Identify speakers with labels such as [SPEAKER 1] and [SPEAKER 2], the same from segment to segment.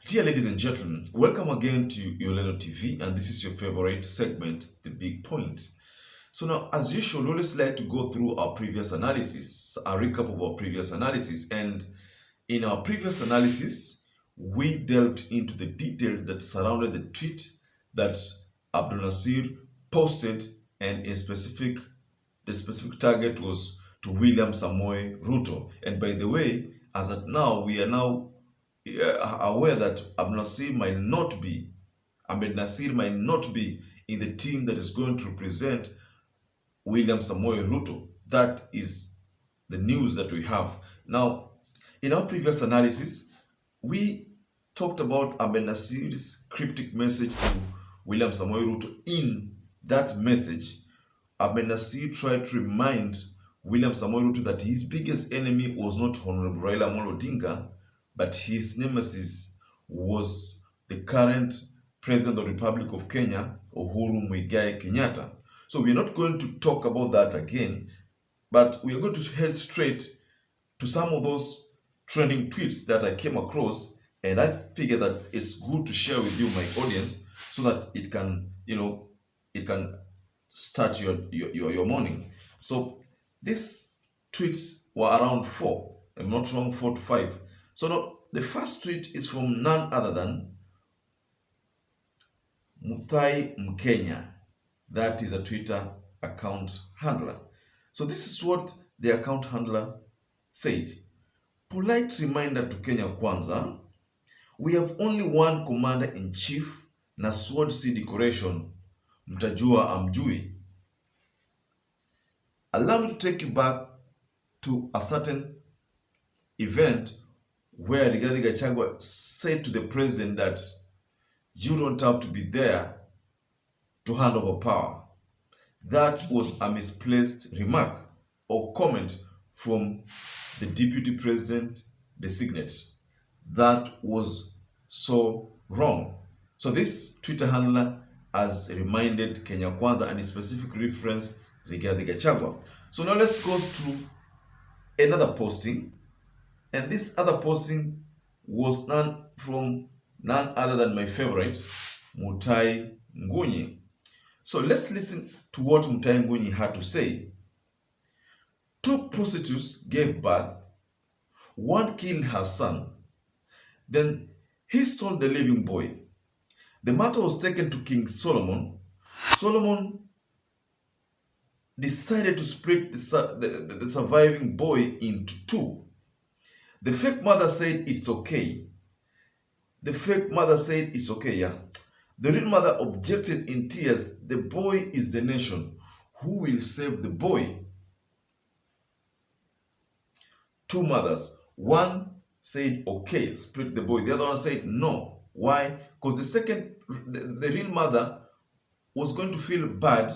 [SPEAKER 1] Dear ladies and gentlemen, welcome again to Yoleno TV, and this is your favorite segment, The Big Point. So now, as usual, we always like to go through our previous analysis, a recap of our previous analysis. And in our previous analysis, we delved into the details that surrounded the tweet that Abdul Nasir posted, and the specific target was to William Samoei Ruto. And by the way, as at now, we are now aware that Ahmed Nasir might not be in the team that is going to represent William Samoei Ruto. That is the news that we have. Now, in our previous analysis, we talked about Ahmed Nasir's cryptic message to William Samoei Ruto. In that message, Ahmed Nasir tried to remind William Samoei Ruto that his biggest enemy was not Honorable Raila Amolo Odinga, but his nemesis was the current President of the Republic of Kenya, Uhuru Muigai Kenyatta. So we're not going to talk about that again, but we are going to head straight to some of those trending tweets that I came across, and I figure that it's good to share with you, my audience, so that it can, it can start your morning. So these tweets were around 4, I'm not wrong, 4 to 5. So now, the first tweet is from none other than Muthai Mkenya. That is a Twitter account handler. So this is what the account handler said. Polite reminder to Kenya Kwanza. We have only one commander-in-chief na sword sea decoration. Mtajua amjui. Allow me to take you back to a certain event where Rigathi Gachagua said to the president that you don't have to be there to hand over power. That was a misplaced remark or comment from the deputy president designate. That was so wrong. So this Twitter handler has reminded Kenya Kwanza, and a specific reference Rigathi Gachagua. So now let's go through another posting. And this other posting was from none other than my favorite, Mutai Ngunyi. So let's listen to what Mutai Ngunyi had to say. 2 prostitutes gave birth, one killed her son, then he stole the living boy. The matter was taken to King Solomon. Solomon decided to split the surviving boy into 2. The fake mother said it's okay. The real mother objected in tears. The boy is the nation. Who will save the boy? 2 mothers. One said okay, split the boy. The other one said no. Why? Because the real mother was going to feel bad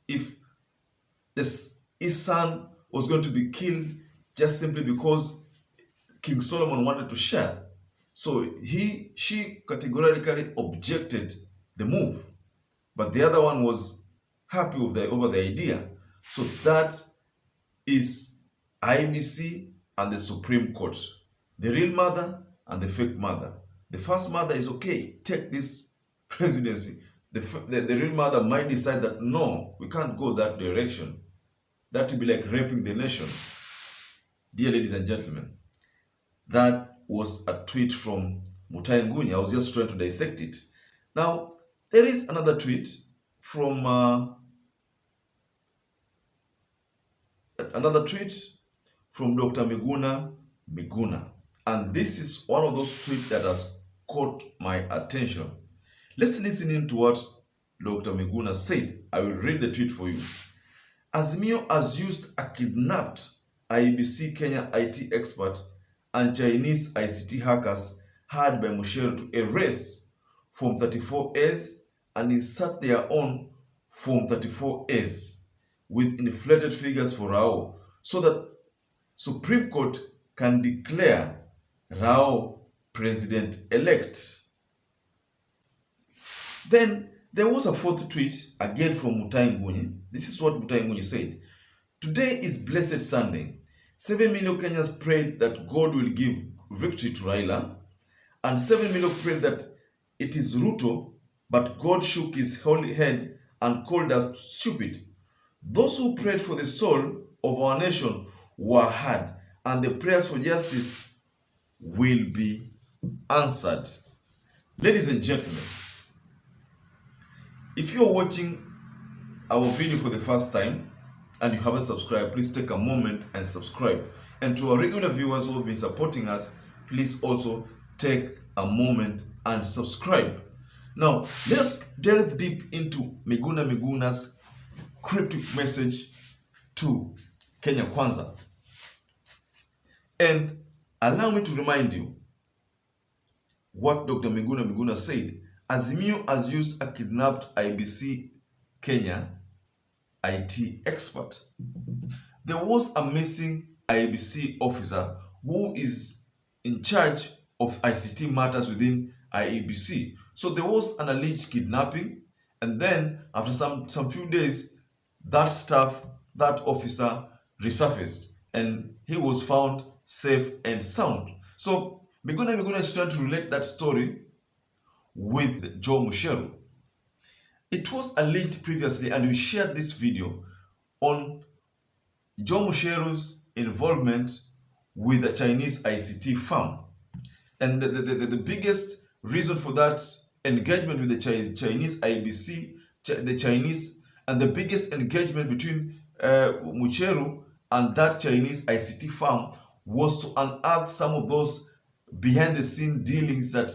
[SPEAKER 1] if his son was going to be killed just simply because King Solomon wanted to share. So she categorically objected the move, but the other one was happy over the idea. So that is IEBC and the Supreme Court. The real mother and the fake mother. The first mother is okay, take this presidency. The real mother might decide that no, we can't go that direction. That would be like raping the nation. Dear ladies and gentlemen, that was a tweet from Mutai Ngunyi. I was just trying to dissect it. Now, there is another tweet from Dr. MIGUNA. And this is one of those tweets that has caught my attention. Let's listen in to what Dr. MIGUNA said. I will read the tweet for you. Azimio has used a kidnapped IEBC Kenya IT expert and Chinese ICT hackers hired by Mushere to erase Form 34As and insert their own Form 34As with inflated figures for Rao, so that Supreme Court can declare Rao president-elect. Then there was a 4th tweet, again from Mutai Ngunyi. This is what Mutai Ngunyi said. Today is Blessed Sunday. 7 million Kenyans prayed that God will give victory to Raila. And 7 million prayed that it is RUTO, but God shook his holy head and called us stupid. Those who prayed for the soul of our nation were heard, and the prayers for justice will be answered. Ladies and gentlemen, if you are watching our video for the first time and you haven't subscribed, please take a moment and subscribe. And to our regular viewers who have been supporting us, please also take a moment and subscribe. Now, let's delve deep into MIGUNA's cryptic message to Kenya Kwanza. And allow me to remind you what Dr. MIGUNA said. Azimio has used a kidnapped IEBC Kenya IT expert. There was a missing IEBC officer who is in charge of ICT matters within IEBC. So there was an alleged kidnapping, and then after some few days, that officer resurfaced and he was found safe and sound. So MIGUNA is trying to relate that story with Joe Musheru. It was alleged previously, and we shared this video on Joe Musheru's involvement with a Chinese ICT firm. And the biggest reason for that engagement with the Chinese IEBC, and the biggest engagement between Musheru and that Chinese ICT firm was to unearth some of those behind-the-scene dealings that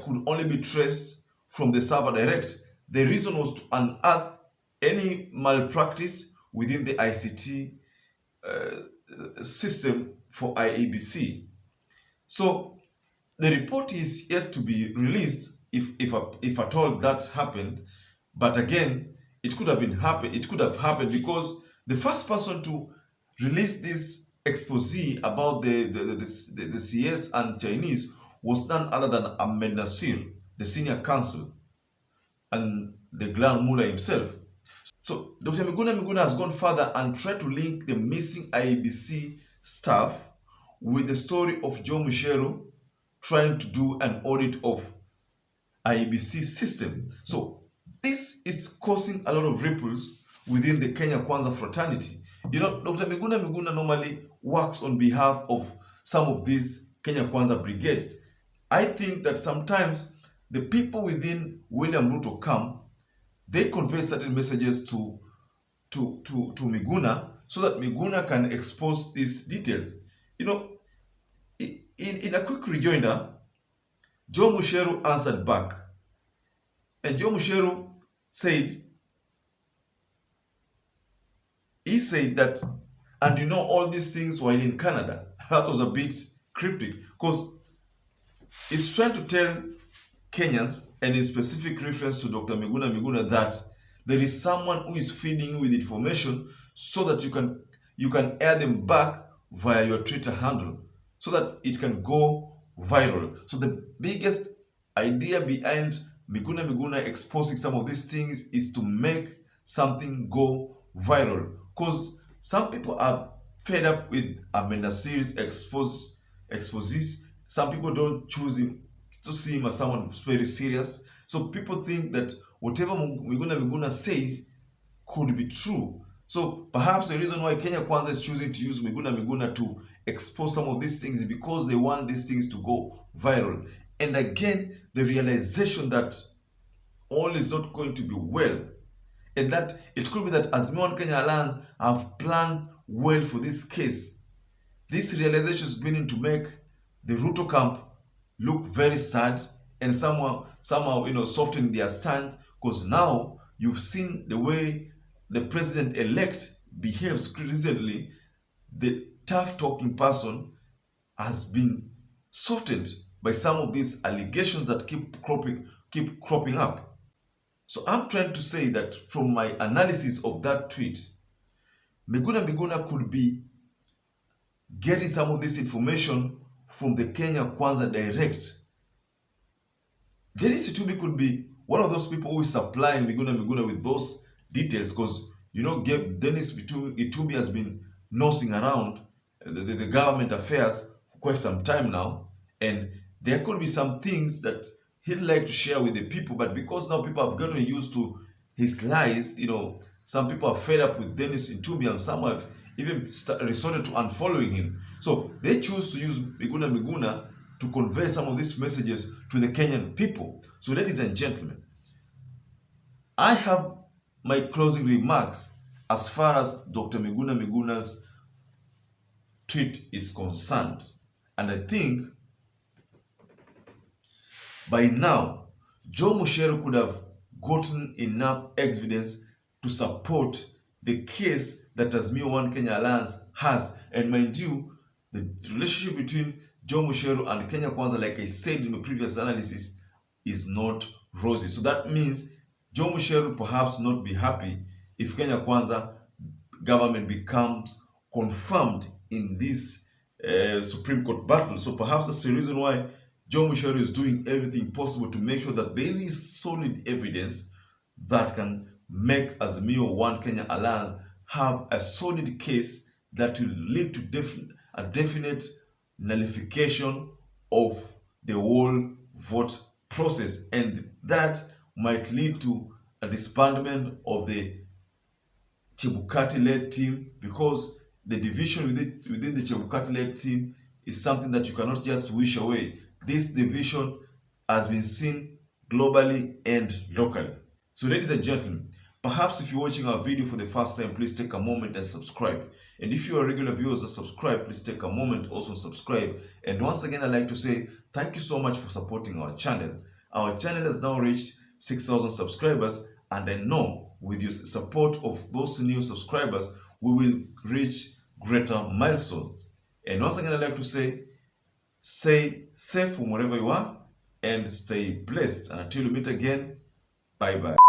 [SPEAKER 1] could only be traced from the server direct. The reason was to unearth any malpractice within the ICT system for IEBC. So the report is yet to be released if at all that happened. But again, it could have happened because the first person to release this expose about the CS and Chinese was none other than Ahmed Nasir, the senior counsel, and the Grand Mullah himself. So Dr. MIGUNA has gone further and tried to link the missing IEBC staff with the story of Joe Musheru trying to do an audit of IEBC system. So this is causing a lot of ripples within the Kenya Kwanza fraternity. You know, Dr. MIGUNA normally works on behalf of some of these Kenya Kwanza brigades. I think that sometimes the people within William Ruto camp, they convey certain messages to MIGUNA so that MIGUNA can expose these details. You know, in a quick rejoinder, Joe Musheru answered back. And Joe Musheru said that, and you know all these things while in Canada. That was a bit cryptic because he's trying to tell Kenyans, and in specific reference to Dr. MIGUNA, that there is someone who is feeding you with information so that you can air them back via your Twitter handle so that it can go viral. So the biggest idea behind MIGUNA exposing some of these things is to make something go viral, because some people are fed up with Ahmed Nasir's exposes. Some people don't choose him to see him as someone very serious. So people think that whatever MIGUNA says could be true. So perhaps the reason why Kenya Kwanza is choosing to use MIGUNA to expose some of these things is because they want these things to go viral. And again, the realization that all is not going to be well, and that it could be that Azimio and Kenya Alliance have planned well for this case. This realization is beginning to make the RUTO camp look very sad and somehow soften their stand, because now you've seen the way the president-elect behaves recently. The tough-talking person has been softened by some of these allegations that keep cropping up. So I'm trying to say that from my analysis of that tweet, MIGUNA could be getting some of this information from the Kenya Kwanza direct. Dennis Itumbi could be one of those people who is supplying MIGUNA with those details, because Dennis Itumbi has been nosing around the government affairs for quite some time now, and there could be some things that he'd like to share with the people, but because now people have gotten used to his lies, some people are fed up with Dennis Itumbi, and some have even resorted to unfollowing him. So they choose to use Miguna to convey some of these messages to the Kenyan people. So ladies and gentlemen, I have my closing remarks as far as Dr. Miguna's tweet is concerned. And I think by now, Joe Mucheru could have gotten enough evidence to support the case that Azimio One Kenya Alliance has. And mind you, the relationship between Joe Mucheru and Kenya Kwanza, like I said in my previous analysis, is not rosy. So that means Joe Mucheru perhaps not be happy if Kenya Kwanza government becomes confirmed in this Supreme Court battle. So perhaps that's the reason why Joe Mucheru is doing everything possible to make sure that there is solid evidence that can make Azimio One Kenya Alliance have a solid case that will lead to a definite nullification of the whole vote process, and that might lead to a disbandment of the Chebukati-led team, because the division within the Chebukati-led team is something that you cannot just wish away. This division has been seen globally and locally. So ladies and gentlemen, perhaps if you're watching our video for the first time, please take a moment and subscribe. And if you are regular viewers and subscribe, please take a moment also and subscribe. And once again, I'd like to say thank you so much for supporting our channel. Our channel has now reached 6,000 subscribers, and I know with your support of those new subscribers, we will reach greater milestones. And once again, I'd like to say, stay safe from wherever you are and stay blessed. And until we meet again, bye-bye.